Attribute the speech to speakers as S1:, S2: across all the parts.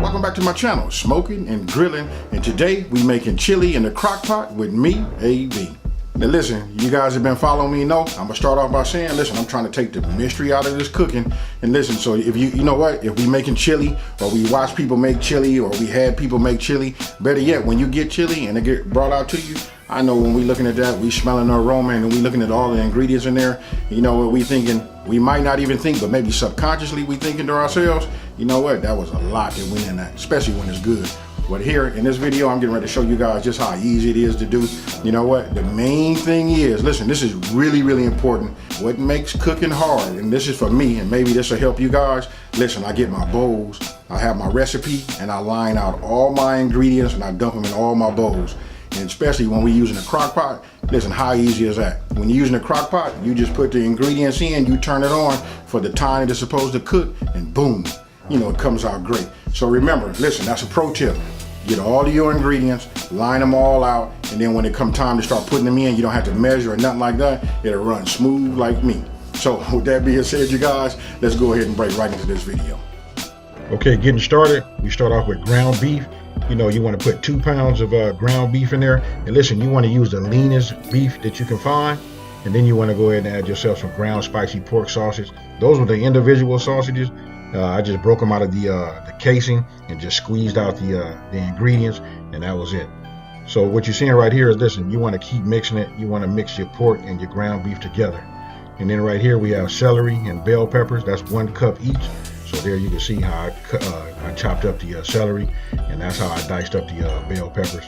S1: Welcome back to my channel, Smoking and Grilling, and today we making chili in the crock pot with me, AB. Now listen, you guys have been following me, know I'm gonna start off by saying, listen, I'm trying to take the mystery out of this cooking. And listen, so if you know what, if we making chili, or we watch people make chili, or we had people make chili, better yet, when you get chili and it get brought out to you, I know when we looking at that, we smelling the aroma and we looking at all the ingredients in there, you know what we thinking, we might not even think, but maybe subconsciously we thinking to ourselves, you know what, that was a lot that went in that, especially when it's good. But here in this video, I'm getting ready to show you guys just how easy it is to do. You know what, the main thing is, listen, this is really, really important. What makes cooking hard, and this is for me, and maybe this will help you guys. Listen, I get my bowls, I have my recipe, and I line out all my ingredients and I dump them in all my bowls. And especially when we're using a crock pot, listen, how easy is that? When you're using a crock pot, you just put the ingredients in, you turn it on for the time it's supposed to cook, and boom, you know, it comes out great. So remember, listen, that's a pro tip. Get all of your ingredients, line them all out, and then when it come time to start putting them in, you don't have to measure or nothing like that. It'll run smooth like me. So with that being said, you guys, let's go ahead and break right into this video. Okay, getting started, we start off with ground beef. You know, you want to put 2 pounds of ground beef in there. And listen, you want to use the leanest beef that you can find. And then you want to go ahead and add yourself some ground spicy pork sausage. Those were the individual sausages. I just broke them out of the casing and just squeezed out the ingredients, and that was it. So what you're seeing right here is, listen, you want to keep mixing it. You want to mix your pork and your ground beef together. And then right here we have celery and bell peppers. That's 1 cup each. So there you can see how I chopped up the celery, and that's how I diced up the bell peppers.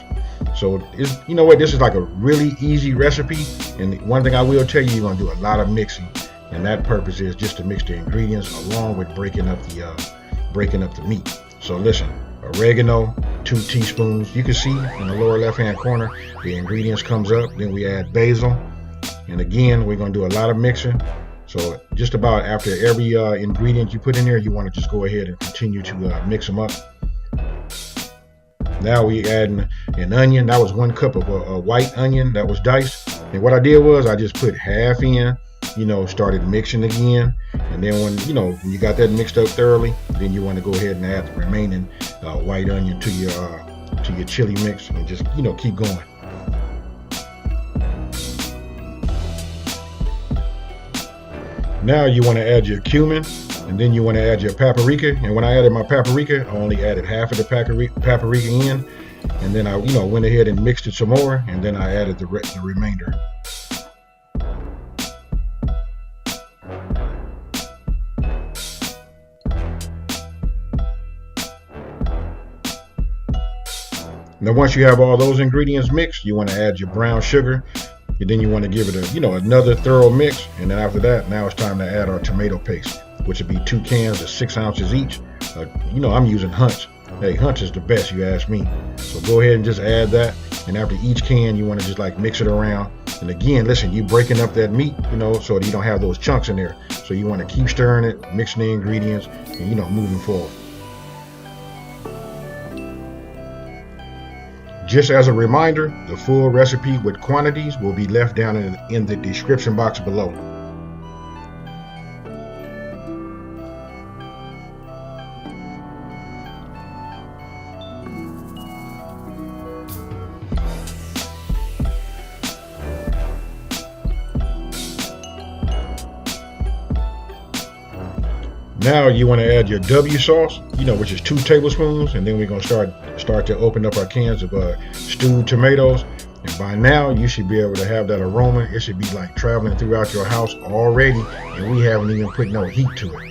S1: So you know what, this is like a really easy recipe. And one thing I will tell you, you're gonna do a lot of mixing. And that purpose is just to mix the ingredients along with breaking up the meat. So listen, oregano, 2 teaspoons. You can see in the lower left hand corner, the ingredients comes up. Then we add basil. And again, we're gonna do a lot of mixing. So just about after every ingredient you put in there, you wanna just go ahead and continue to mix them up. Now we adding an onion. That was 1 cup of a white onion that was diced. And what I did was I just put half in, you know, started mixing again, and then when you got that mixed up thoroughly, then you want to go ahead and add the remaining white onion to your chili mix, and just keep going. Now you want to add your cumin, and then you want to add your paprika. And when I added my paprika, I only added half of the paprika in, and then I went ahead and mixed it some more, and then I added the remainder. Now once you have all those ingredients mixed, you want to add your brown sugar, and then you want to give it another thorough mix. And then after that, now it's time to add our tomato paste, which would be 2 cans of 6 ounces each. I'm using Hunt's. Hey, Hunt's is the best, you ask me. So go ahead and just add that. And after each can, you want to just like mix it around. And again, listen, you breaking up that meat, so that you don't have those chunks in there. So you want to keep stirring it, mixing the ingredients, and moving forward. Just as a reminder, the full recipe with quantities will be left down in the description box below. Now you want to add your W sauce, which is 2 tablespoons, and then we're going to start to open up our cans of stewed tomatoes. And by now you should be able to have that aroma. It should be like traveling throughout your house already, and we haven't even put no heat to it.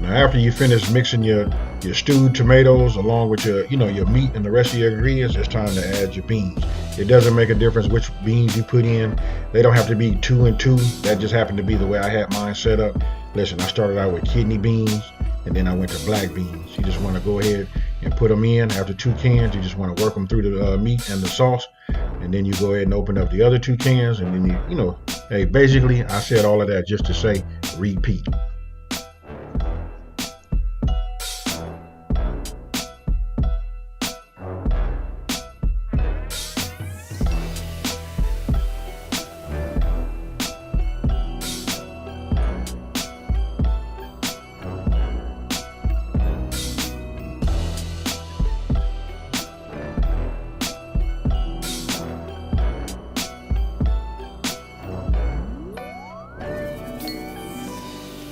S1: Now after you finish mixing your stewed tomatoes along with your meat and the rest of your ingredients, it's time to add your beans. It doesn't make a difference which beans you put in. They don't have to be 2 and 2. That just happened to be the way I had mine set up. Listen, I started out with kidney beans, and then I went to black beans. You just want to go ahead and put them in after 2 cans. You just want to work them through the meat and the sauce, and then you go ahead and open up the other 2 cans, and then you know, hey, basically I said all of that just to say repeat.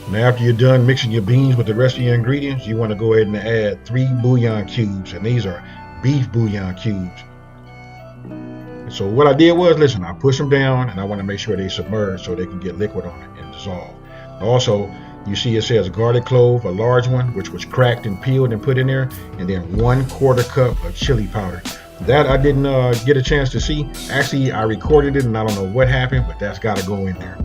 S1: Now after you're done mixing your beans with the rest of your ingredients, you want to go ahead and add 3 bouillon cubes, and these are beef bouillon cubes. And so what I did was, listen, I push them down and I want to make sure they submerge so they can get liquid on it and dissolve. Also, you see it says garlic clove, a large one, which was cracked and peeled and put in there, and then 1/4 cup of chili powder. That I didn't get a chance to see. Actually, I recorded it and I don't know what happened, but that's got to go in there.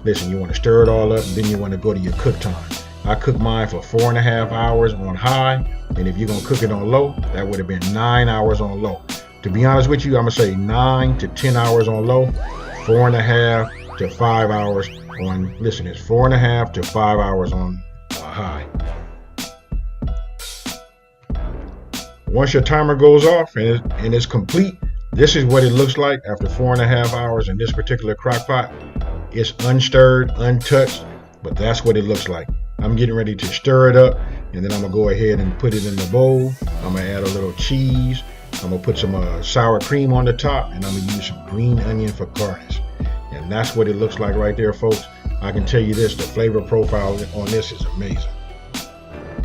S1: Listen, you want to stir it all up, and then you want to go to your cook time. I cooked mine for 4.5 hours on high, and if you're going to cook it on low, that would have been 9 hours on low. To be honest with you, I'm going to say 9 to 10 hours on low, 4.5 to 5 hours on, listen, it's 4.5 to 5 hours on high. Once your timer goes off and it's complete, this is what it looks like after 4.5 hours in this particular crock pot. It's unstirred, untouched, but that's what it looks like. I'm getting ready to stir it up, and then I'm gonna go ahead and put it in the bowl. I'm gonna add a little cheese. I'm gonna put some sour cream on the top, and I'm gonna use some green onion for garnish. And that's what it looks like right there, folks. I can tell you this, the flavor profile on this is amazing.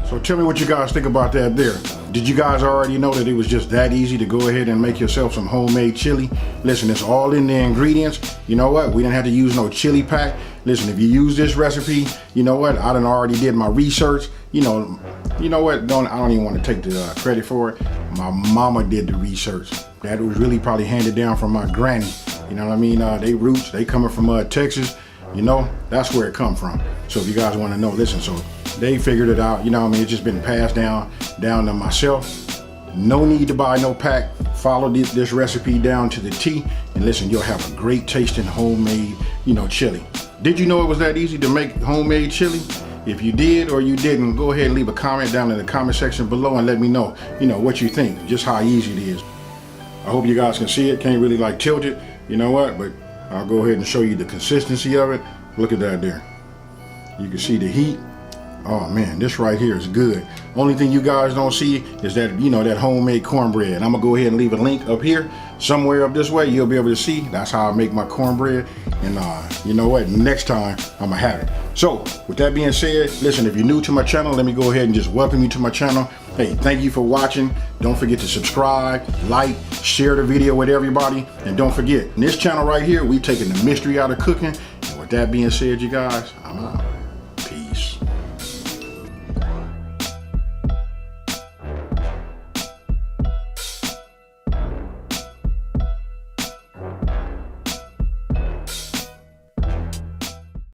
S1: So tell me what you guys think about that there. Did you guys already know that it was just that easy to go ahead and make yourself some homemade chili? Listen, it's all in the ingredients. You know what? We didn't have to use no chili pack. Listen, if you use this recipe, you know what? I done already did my research. You know what? I don't even want to take the credit for it. My mama did the research. That was really probably handed down from my granny. You know what I mean? They roots, they coming from Texas. You know, that's where it come from. So if you guys want to know, listen, so they figured it out. You know what I mean? It's just been passed down to myself. No need to buy no pack. Follow this recipe down to the T, and listen, you'll have a great tasting homemade, chili. Did you know it was that easy to make homemade chili? If you did or you didn't, go ahead and leave a comment down in the comment section below and let me know, what you think, just how easy it is. I hope you guys can see it. Can't really tilt it, you know what, but I'll go ahead and show you the consistency of it. Look at that there. You can see the heat. Oh man, this right here is good. Only thing you guys don't see is that, that homemade cornbread. I'm gonna go ahead and leave a link up here, somewhere up this way. You'll be able to see. That's how I make my cornbread. And you know what? Next time I'm gonna have it. So with that being said, listen, if you're new to my channel, let me go ahead and just welcome you to my channel. Hey, thank you for watching. Don't forget to subscribe, like, share the video with everybody. And don't forget, in this channel right here, we taking the mystery out of cooking. And with that being said, you guys, I'm out.